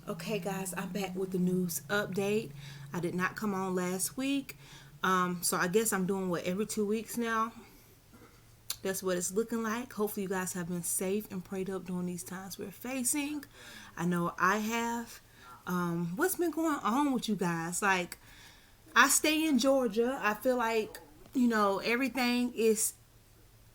Okay, guys, I'm back with the news update. I did not come on last week, so I guess I'm doing what every 2 weeks now. That's what it's looking like. Hopefully, you guys have been safe and prayed up during these times we're facing. I know I have. What's been going on with you guys? Like, I stay in Georgia. I feel like everything is.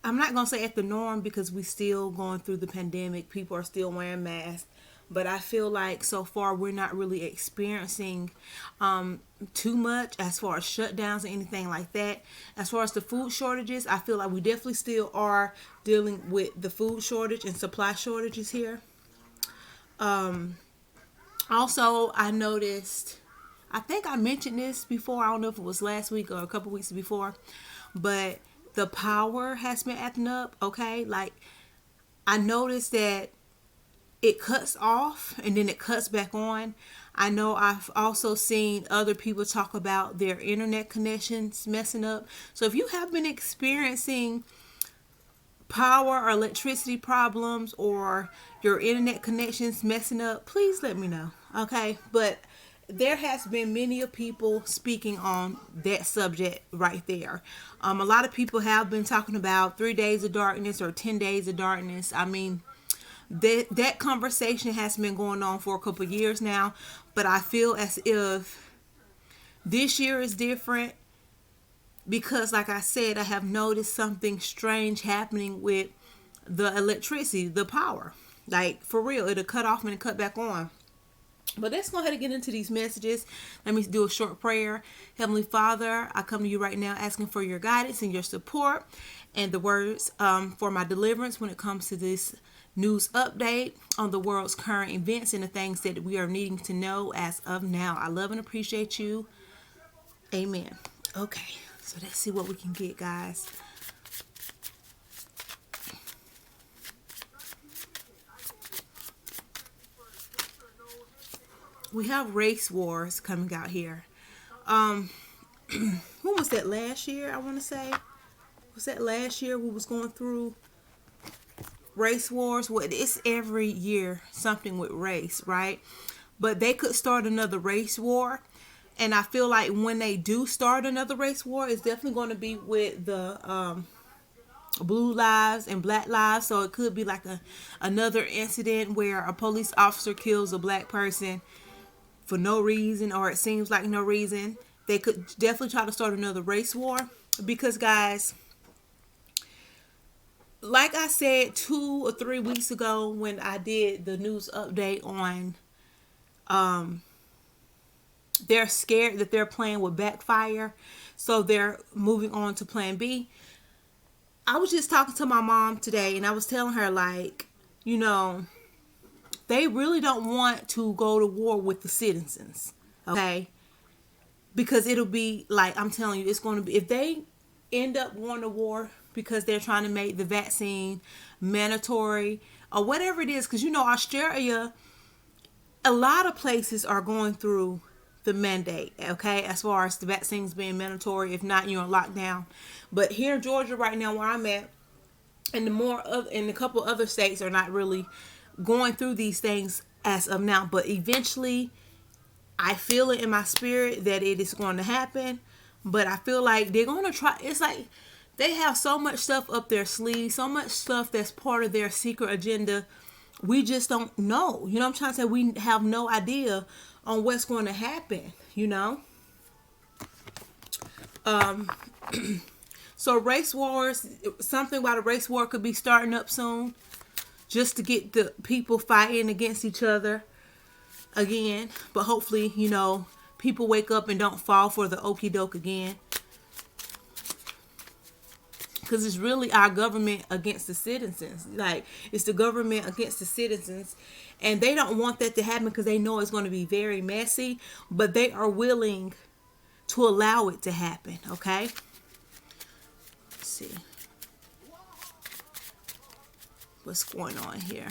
I'm not gonna say at the norm because we still going through the pandemic. People are still wearing masks, but I feel like so far we're not really experiencing too much as far as shutdowns or anything like that. As far as the food shortages, I feel like we definitely still are dealing with the food shortage and supply shortages here. Also, I noticed. I think I mentioned this before. I don't know if it was last week or a couple weeks before, but the power has been acting up. Okay, like I noticed that it cuts off and then it cuts back on. I know I've also seen other people talk about their internet connections messing up. So if you have been experiencing power or electricity problems or your internet connections messing up, please let me know. Okay, but there has been many of people speaking on that subject right there. A lot of people have been talking about 3 days of darkness or 10 days of darkness. I mean, that conversation has been going on for a couple of years now, but I feel as if this year is different because, like I said, I have noticed something strange happening with the electricity, the power. Like, for real, it'll cut off and it cut back on. But let's go ahead and get into these messages. Let me do a short prayer. Heavenly Father, I come to you right now asking for your guidance and your support and the words for my deliverance when it comes to this news update on the world's current events and the things that we are needing to know as of now. I love and appreciate you. Amen. Okay, so let's see what we can get, guys. We have race wars coming out here. Um, when was that last year? I want to say, was that last year we was going through race wars? Well, it's every year something with race, right? But they could start another race war, and I feel like when they do start another race war, it's definitely going to be with the blue lives and black lives. So it could be like another incident where a police officer kills a black person for no reason, or it seems like no reason. They could definitely try to start another race war because, guys, like I said 2 or 3 weeks ago when I did the news update on um they're scared that their plan will backfire, so they're moving on to plan B. I was just talking to my mom today and I was telling her, like, you know, they really don't want to go to war with the citizens, okay? Because it'll be like, I'm telling you, it's going to be, if they end up going to war because they're trying to make the vaccine mandatory or whatever it is, because Australia, a lot of places are going through the mandate, okay, as far as the vaccines being mandatory. If not, you're on lockdown. But here in Georgia right now where I'm at, and a couple other states are not really going through these things as of now, but eventually I feel it in my spirit that it is going to happen. But I feel like they're going to try. It's like they have so much stuff up their sleeve, so much stuff that's part of their secret agenda. We just don't know. You know what I'm trying to say? We have no idea on what's going to happen, you know? Um, so race wars, something about a race war could be starting up soon just to get the people fighting against each other again. But hopefully, people wake up and don't fall for the okie doke again. Because it's really our government against the citizens. Like, it's the government against the citizens. And they don't want that to happen because they know it's going to be very messy. But they are willing to allow it to happen, okay? Let's see what's going on here.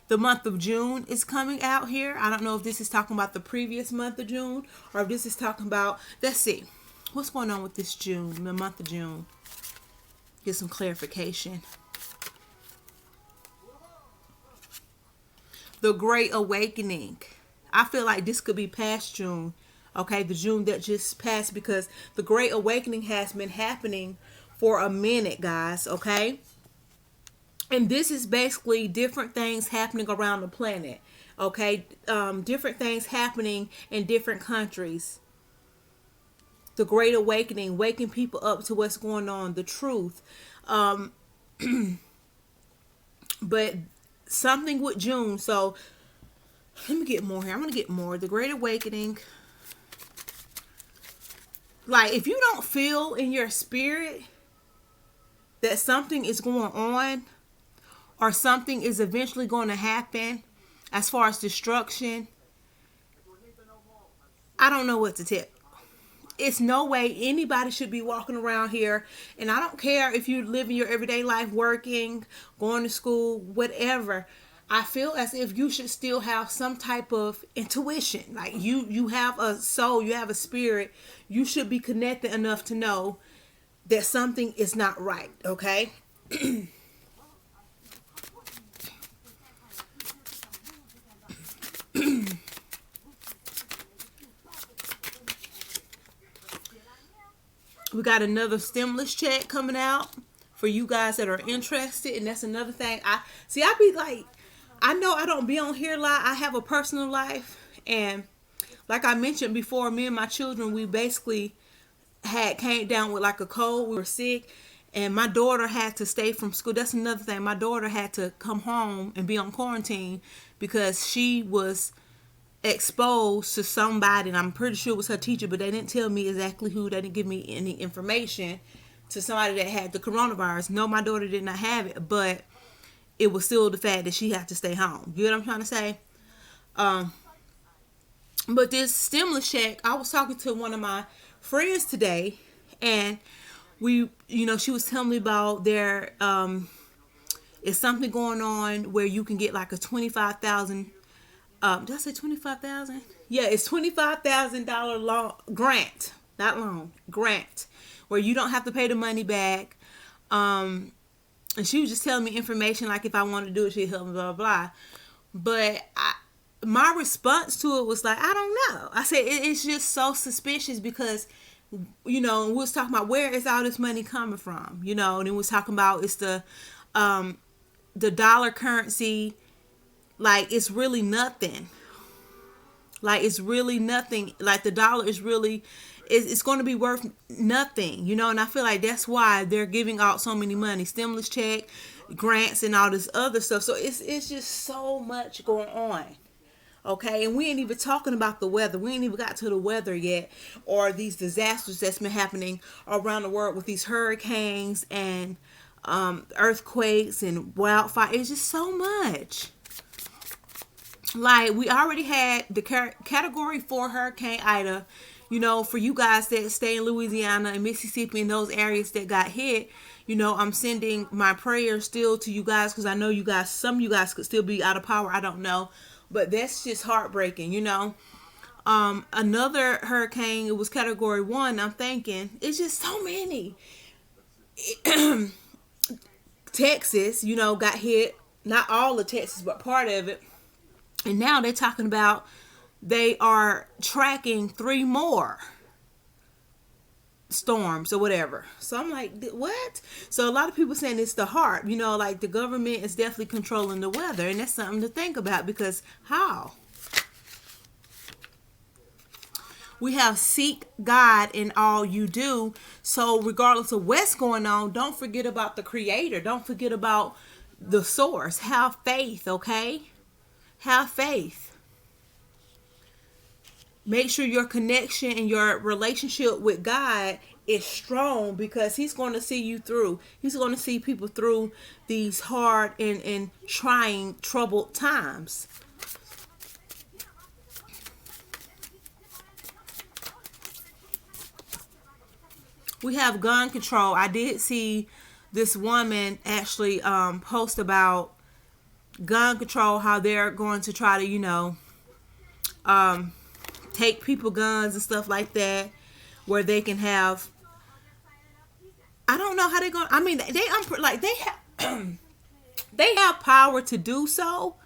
The month of June is coming out here. I don't know if this is talking about the previous month of June or if this is talking about, let's see. What's going on with this June, the month of June? Get some clarification. the Great Awakening. I feel like this could be past June. Okay, the June that just passed, because the Great Awakening has been happening for a minute, guys. Okay, and this is basically different things happening around the planet. Okay, different things happening in different countries. The Great Awakening, waking people up to what's going on, the truth. Um, but something with June. So let me get more here. I'm gonna get more. The Great Awakening. Like, if you don't feel in your spirit that something is going on, or something is eventually going to happen as far as destruction, I don't know what to tell. It's no way anybody should be walking around here. And I don't care if you live in your everyday life, working, going to school, whatever. I feel as if you should still have some type of intuition. Like, you have a soul, you have a spirit. You should be connected enough to know that something is not right. Okay. We got another stimulus check coming out for you guys that are interested, and that's another thing. I be like, I know I don't be on here a lot. I have a personal life, and like I mentioned before, me and my children, we basically had came down with like a cold. We were sick, and my daughter had to stay from school. That's another thing. My daughter had to come home and be on quarantine because she was exposed to somebody, and I'm pretty sure it was her teacher, but they didn't tell me exactly who. They didn't give me any information, to somebody that had the coronavirus. No, my daughter did not have it, but it was still the fact that she had to stay home. You know what I'm trying to say? But this stimulus check, I was talking to one of my friends today, and she was telling me about their is something going on where you can get like a 25,000. Did I say 25,000? Yeah, it's $25,000 loan grant, not loan, grant, where you don't have to pay the money back. And she was just telling me information like if I wanted to do it, she'd help me, blah, blah, blah. But my response to it was like, I don't know. I said it's just so suspicious because, we was talking about where is all this money coming from, and then we was talking about it's the dollar currency. Like, it's really nothing. Like, it's really nothing. Like, the dollar is really, it's going to be worth nothing, and I feel like that's why they're giving out so many money, stimulus check, grants, and all this other stuff. So it's just so much going on. Okay, and we ain't even talking about the weather. We ain't even got to the weather yet, or these disasters that's been happening around the world with these hurricanes and earthquakes and wildfire. It's just so much. Like, we already had the category 4 Hurricane Ida, for you guys that stay in Louisiana and Mississippi and those areas that got hit. I'm sending my prayers still to you guys, because I know you guys, some of you guys could still be out of power. I don't know. But that's just heartbreaking, Another hurricane, it was category 1. I'm thinking, it's just so many. Texas, got hit. Not all of Texas, but part of it. And now they're talking about they are tracking 3 more storms or whatever. So I'm like, what? So a lot of people saying it's the heart, like the government is definitely controlling the weather. And that's something to think about, because how? We have seek God in all you do. So regardless of what's going on, don't forget about the creator. Don't forget about the source. Have faith, okay? Have faith. Make sure your connection and your relationship with God is strong, because he's going to see you through. He's going to see people through these hard and trying, troubled times. We have gun control. I did see this woman actually post about gun control, how they're going to try to, take people guns and stuff like that, where they can have, I don't know how they're going, I mean, they have they have power to do so,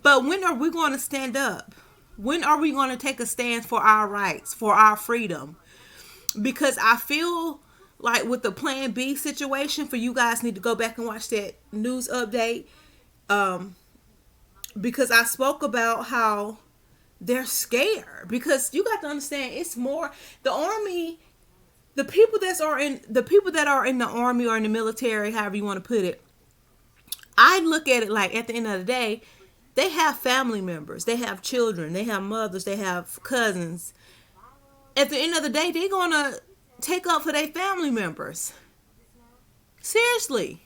But when are we going to stand up? When are we going to take a stand for our rights, for our freedom? Because I feel like with the Plan B situation, for you guys need to go back and watch that news update. Um, because I spoke about how they're scared. Because you got to understand, it's more the army, the people that are in the army or in the military, however you want to put it. I look at it like at the end of the day, they have family members, they have children, they have mothers, they have cousins. At the end of the day, they're gonna take up for their family members. Seriously.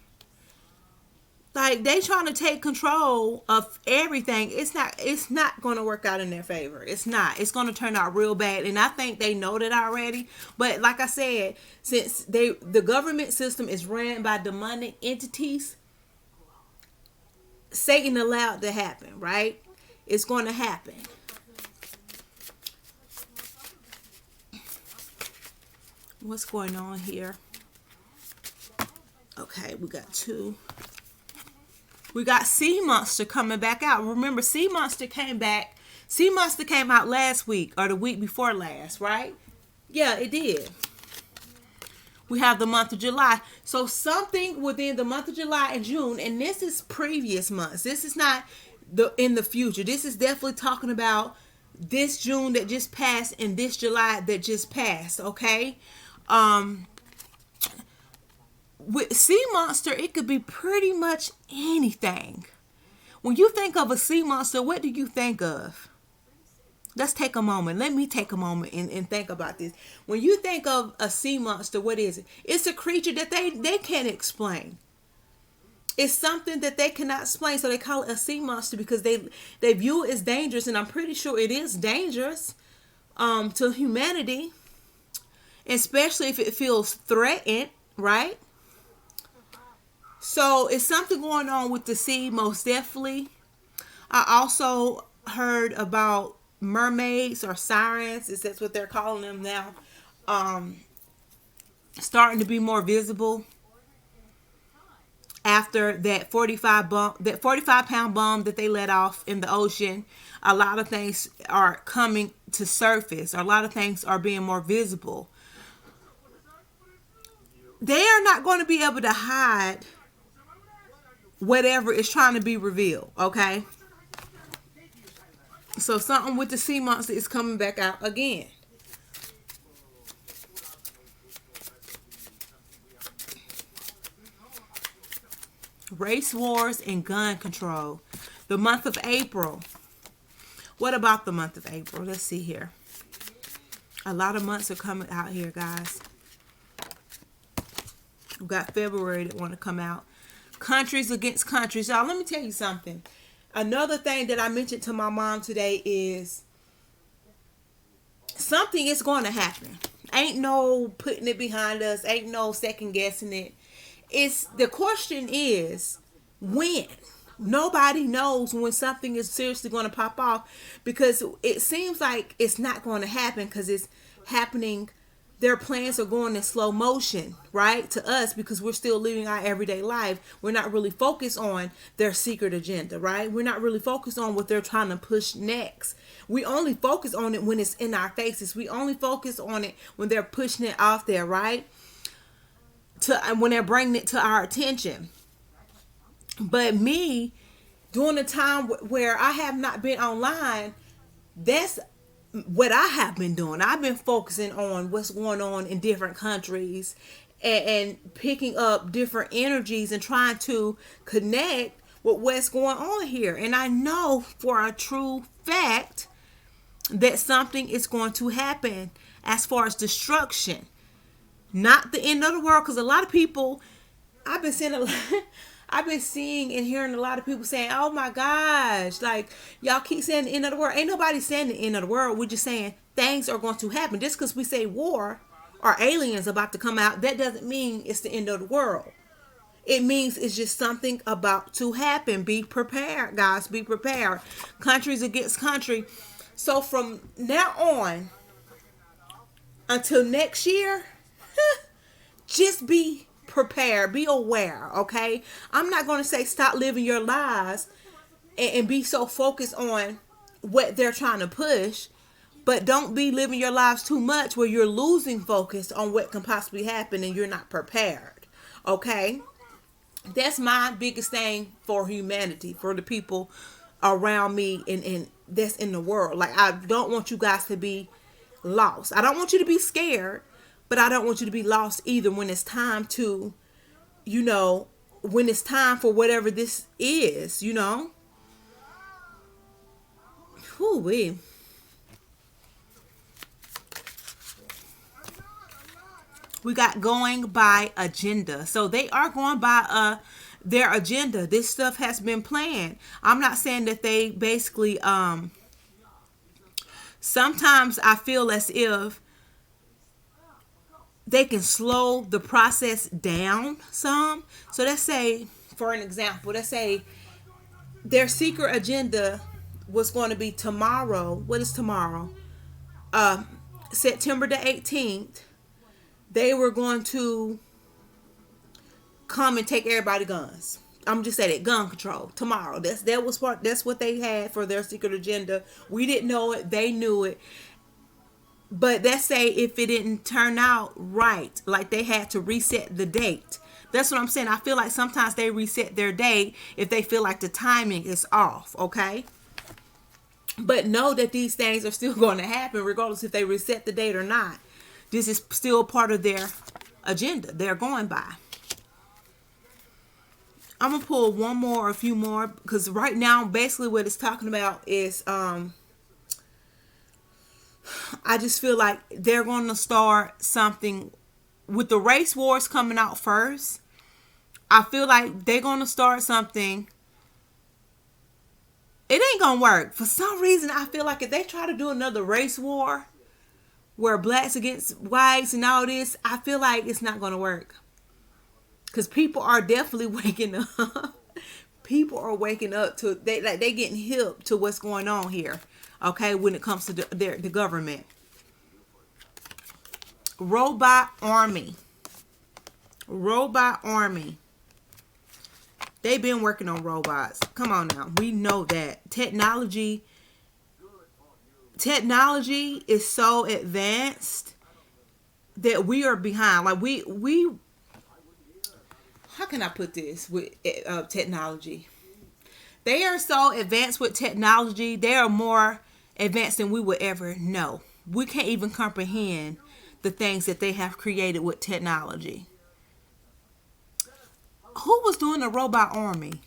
Like they trying to take control of everything. It's not gonna work out in their favor. It's not. It's gonna turn out real bad. And I think they know that already. But like I said, since the government system is ran by demonic entities, Satan allowed to happen, right? It's going to happen. What's going on here? Okay, we got two. We got Sea Monster coming back out. Remember, Sea Monster came back. Sea Monster came out last week or the week before last, right? Yeah, it did. We have the month of July. So something within the month of July and June, and this is previous months. This is not in the future. This is definitely talking about this June that just passed and this July that just passed, okay? With Sea Monster, it could be pretty much anything. When you think of a sea monster, what do you think of? Let's take a moment. Let me take a moment and think about this. When you think of a sea monster, what is it? It's a creature that they can't explain. It's something that they cannot explain. So they call it a sea monster because they view it as dangerous. And I'm pretty sure it is dangerous to humanity. Especially if it feels threatened, right? So it's something going on with the sea, most definitely. I also heard about mermaids or sirens, is that's what they're calling them now, starting to be more visible after that 45-pound bomb that they let off in the ocean. A lot of things are coming to surface. A lot of things are being more visible. They are not going to be able to hide whatever is trying to be revealed, okay? So something with the sea monster is coming back out again. Race wars and gun control. The month of April. What about the month of April? Let's see here. A lot of months are coming out here, guys. We've got February that want to come out. Countries against countries. Y'all, let me tell you something. Another thing that I mentioned to my mom today is something is going to happen. Ain't no putting it behind us. Ain't no second guessing it. The question is when. Nobody knows when something is seriously going to pop off because it seems like it's not going to happen because it's happening. Their plans are going in slow motion, right? To us, because we're still living our everyday life. We're not really focused on their secret agenda, right? We're not really focused on what they're trying to push next. We only focus on it when it's in our faces. We only focus on it when they're pushing it out there, right? When they're bringing it to our attention. But me, during the time where I have not been online, that's what I have been doing. I've been focusing on what's going on in different countries and picking up different energies and trying to connect with what's going on here. And I know for a true fact that something is going to happen as far as destruction. Not the end of the world, because a lot of people, I've been seeing and hearing a lot of people saying, oh my gosh, like y'all keep saying the end of the world. Ain't nobody saying the end of the world. We're just saying things are going to happen. Just because we say war or aliens about to come out, that doesn't mean it's the end of the world. It means it's just something about to happen. Be prepared, guys. Be prepared. Countries against country. So from now on until next year, just be prepared, be aware, okay? I'm not going to say stop living your lives, and be so focused on what they're trying to push, but don't be living your lives too much where you're losing focus on what can possibly happen and you're not prepared. Okay? That's my biggest thing for humanity, for the people around me and that's in the world. Like, I don't want you guys to be lost. I don't want you to be scared, but I don't want you to be lost either when it's time to, when it's time for whatever this is. Whoo-wee. We got going by agenda. So they are going by their agenda. This stuff has been planned. I'm not saying that they basically sometimes I feel as if they can slow the process down some. So let's say, for an example, let's say their secret agenda was going to be tomorrow. What is tomorrow? September the 18th. They were going to come and take everybody's guns. I'm just saying that gun control tomorrow. That's what they had for their secret agenda. We didn't know it. They knew it. But let's say if it didn't turn out right, like they had to reset the date. That's what I'm saying. I feel like sometimes they reset their date if they feel like the timing is off. Okay. But know that these things are still going to happen regardless if they reset the date or not. This is still part of their agenda they're going by. I'm going to pull one more or a few more because right now basically what it's talking about is I just feel like they're going to start something with the race wars coming out first. I feel like they're going to start something. It ain't going to work. For some reason, I feel like if they try to do another race war where blacks against whites and all this, I feel like it's not going to work. Because people are definitely waking up. People are waking up to, they getting hip to what's going on here. Okay, when it comes to the government. Robot army. Robot army. They've been working on robots. Come on now. We know that. Technology is so advanced that we are behind. Like we how can I put this with technology? They are so advanced with technology. They are more advanced than we would ever know. We can't even comprehend the things that they have created with technology. Who was doing the robot army?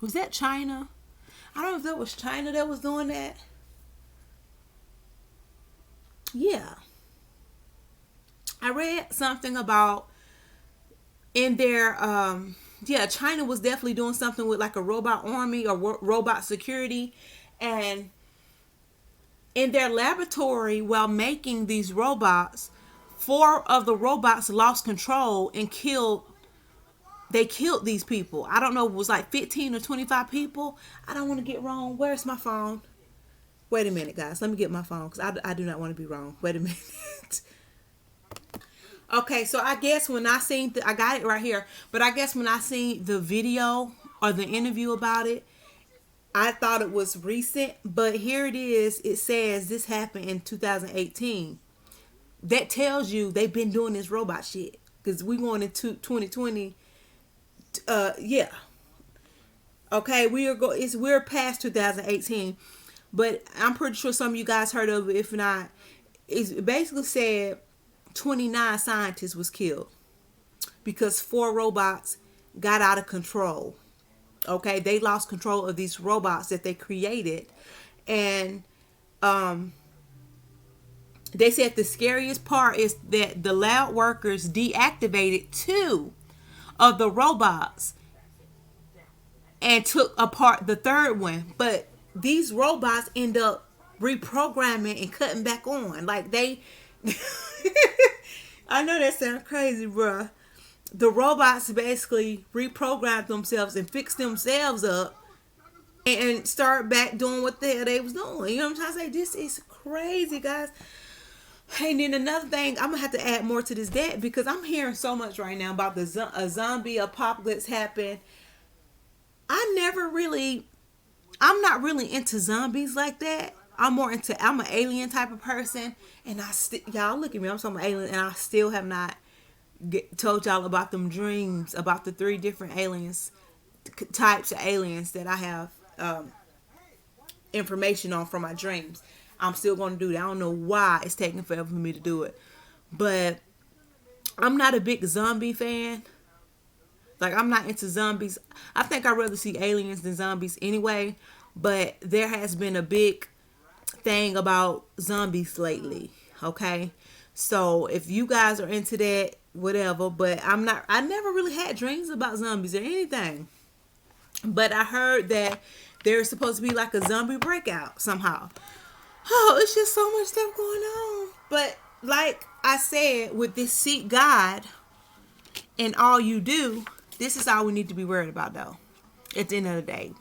Was that China? I don't know if that was China that was doing that. Yeah. I read something about in their China was definitely doing something with like a robot army or robot security, and in their laboratory while making these robots, 4 of the robots lost control and killed these people. I don't know, it was like 15 or 25 people. I don't want to get wrong. Where's my phone? Wait a minute, guys. Let me get my phone because I do not want to be wrong. Wait a minute. Okay, so I guess when I seen, I got it right here, but I guess when I seen the video or the interview about it, I thought it was recent, but here it is. It says this happened in 2018. That tells you they've been doing this robot shit because we going into 2020. Yeah. Okay, we're past 2018, but I'm pretty sure some of you guys heard of it. If not, it basically said 29 scientists was killed because 4 robots got out of control. Okay, they lost control of these robots that they created, and they said the scariest part is that the lab workers deactivated 2 of the robots and took apart the 3rd one, but these robots end up reprogramming and cutting back on. Like they I know that sounds crazy, bruh. The robots basically reprogrammed themselves and fixed themselves up and start back doing what the hell they was doing. You know what I'm trying to say? This is crazy, guys. And then another thing, I'm going to have to add more to this deck because I'm hearing so much right now about a zombie apocalypse happen. I never really I'm not really into zombies like that. I'm an alien type of person, and y'all look at me. I'm some alien, and I still have not told y'all about them dreams about the three different aliens, types of aliens that I have information on from my dreams. I'm still going to do that. I don't know why it's taking forever for me to do it, but I'm not a big zombie fan. Like, I'm not into zombies. I think I'd rather see aliens than zombies anyway. But there has been a big thing about zombies lately. Okay. So if you guys are into that, whatever. But I'm not, I never really had dreams about zombies or anything. But I heard that there's supposed to be like a zombie breakout somehow. Oh, it's just so much stuff going on. But like I said, with this seek God and all you do, this is all we need to be worried about, though. At the end of the day,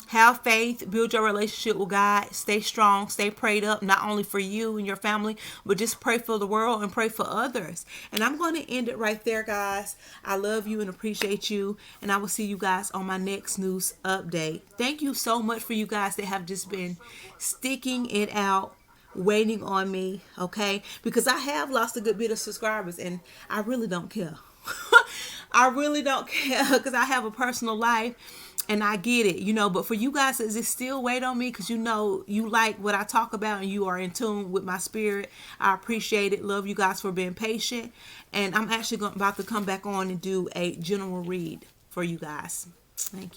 have faith, build your relationship with God, stay strong, stay prayed up, not only for you and your family, but just pray for the world and pray for others. And I'm going to end it right there, guys. I love you and appreciate you, and I will see you guys on my next news update. Thank you so much for you guys that have just been sticking it out, waiting on me, okay? Because I have lost a good bit of subscribers, and I really don't care. I really don't care, because I have a personal life and I get it, but for you guys, does it still wait on me? Because you like what I talk about and you are in tune with my spirit. I appreciate it. Love you guys for being patient. And I'm actually about to come back on and do a general read for you guys. Thank you.